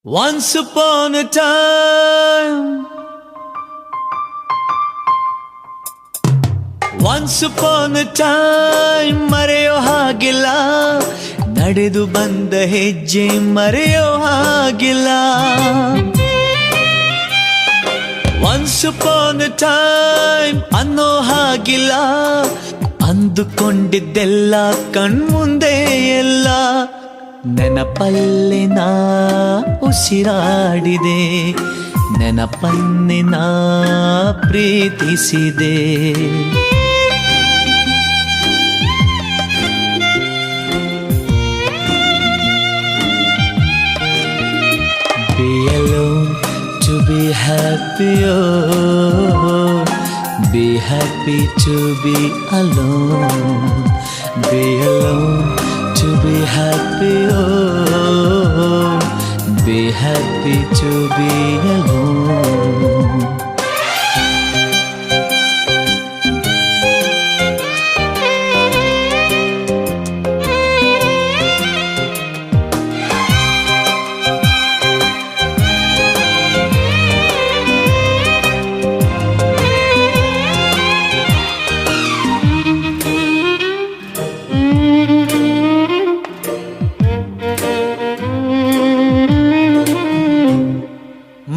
Once upon a time, once upon a time ಮರೆಯೋ ಹಾಗಿಲ್ಲ, ನಡೆದು ಬಂದ ಹೆಜ್ಜೆ ಮರೆಯೋ ಹಾಗಿಲ್ಲ. Once upon a time ಅನ್ನೋ ಹಾಗಿಲ್ಲ, ಅಂದುಕೊಂಡಿದ್ದೆಲ್ಲ ಕಣ್ಮುಂದೆ ಎಲ್ಲ ನೆನಪಲ್ಲಿ ನಾ ಉಸಿರಾಡಿದೆ, ನೆನಪನ್ನೇ ನಾ ಪ್ರೀತಿಸಿದೆ. Be alone to be happy, oh, be happy to be alone. Be alone to be happy, oh, be happy to be alone.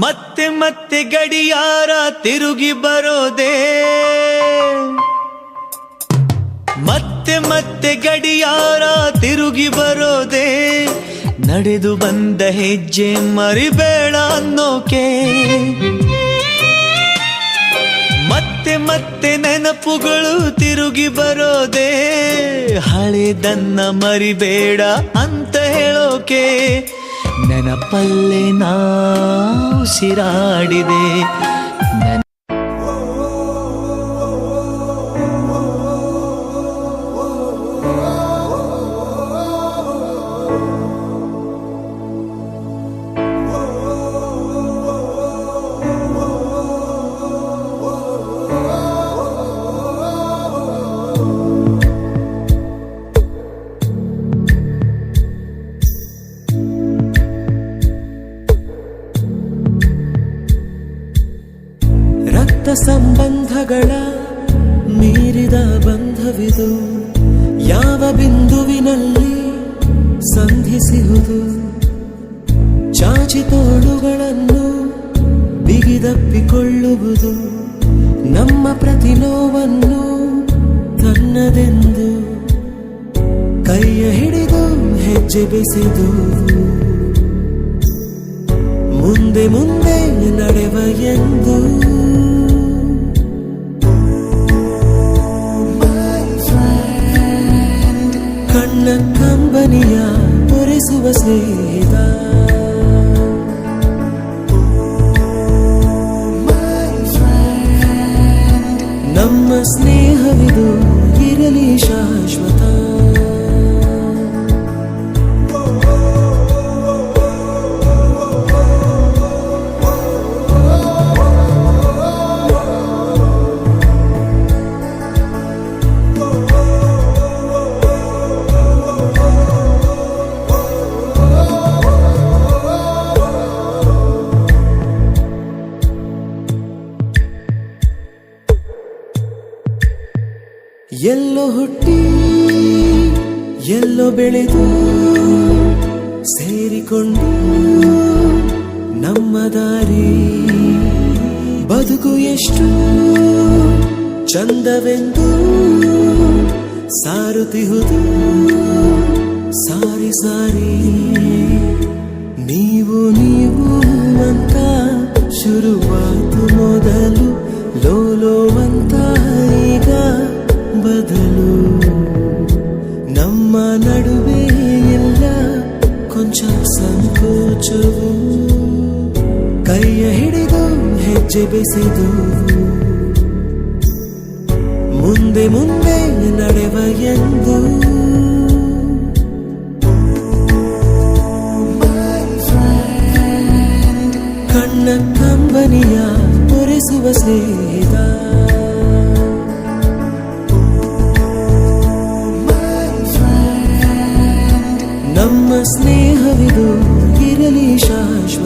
ಮತ್ತೆ ಮತ್ತೆ ಗಡಿಯಾರ ತಿರುಗಿ ಬರೋದೇ, ಮತ್ತೆ ಮತ್ತೆ ಗಡಿಯಾರ ತಿರುಗಿ ಬರೋದೇ, ನಡೆದು ಬಂದ ಹೆಜ್ಜೆ ಮರಿಬೇಡ ಅನ್ನೋಕೆ. ಮತ್ತೆ ಮತ್ತೆ ನೆನಪುಗಳು ತಿರುಗಿ ಬರೋದೇ, ಹಳೆದನ್ನ ಮರಿಬೇಡ ಅಂತ ಹೇಳೋಕೆ. ನೆನಪಲ್ಲೇ ನಾ ಉಸಿರಾಡಿದೆ. ರಕ್ತ ಸಂಬಂಧಗಳ ಮೀರಿದ ಬಂಧವಿದು, ಯಾವ ಬಿಂದುವಿನಲ್ಲಿ ಸಂಧಿಸುವುದು. ಚಾಚಿ ತೋಳುಗಳನ್ನು ಬಿಗಿದಪ್ಪಿಕೊಳ್ಳುವುದು, ನಮ್ಮ ಪ್ರತಿ ನೋವನ್ನು ತನ್ನದೆಂದು ಕೈಯ ಹಿಡಿದು ಹೆಜ್ಜೆ ಬೆಸೆದು, ಮುಂದೆ ಮುಂದೆ ನಡೆವ ಎಂದು. ಕಣ್ಣ ಕಂಬನಿಯ ಒರೆಸುವ ಸ್ನೇಹಿತ, ನಮ್ಮ ಸ್ನೇಹವಿದು ಇರಲಿ ಶಾಶ್ವತ. ಎಲ್ಲೋ ಹುಟ್ಟಿ ಎಲ್ಲೋ ಬೆಳೆದು ಸೇರಿಕೊಂಡು ನಮ್ಮ ದಾರಿ, ಬದುಕು ಎಷ್ಟು ಚಂದವೆಂದು ಸಾರುತ್ತಿಹುದು ಸಾರಿ ಸಾರಿ. ನೀವು ನೀವು ಅಂತ ಶುರುವಾತು ಮೊದಲು, ಲೋಲೋ ಅಂತ ಈಗ ಬದಲು. ನಮ್ಮ ನಡುವೆ ಎಲ್ಲ ಕೊಂಚ ಸಂಕೋಚವು, ಕೈಯ ಹಿಡಿದು ಹೆಜ್ಜೆ ಬೆಸೆದು, ಮುಂದೆ ಮುಂದೆ ನಡೆವ ಎಂದು. ಕಣ್ಣ ಕಂಬನಿಯ ಒರೆಸುವ ಸ್ನೇಹಿತ, ನಮ್ಮ ಸ್ನೇಹವಿದು ಇರಲಿ ಶಾಶ್ವತ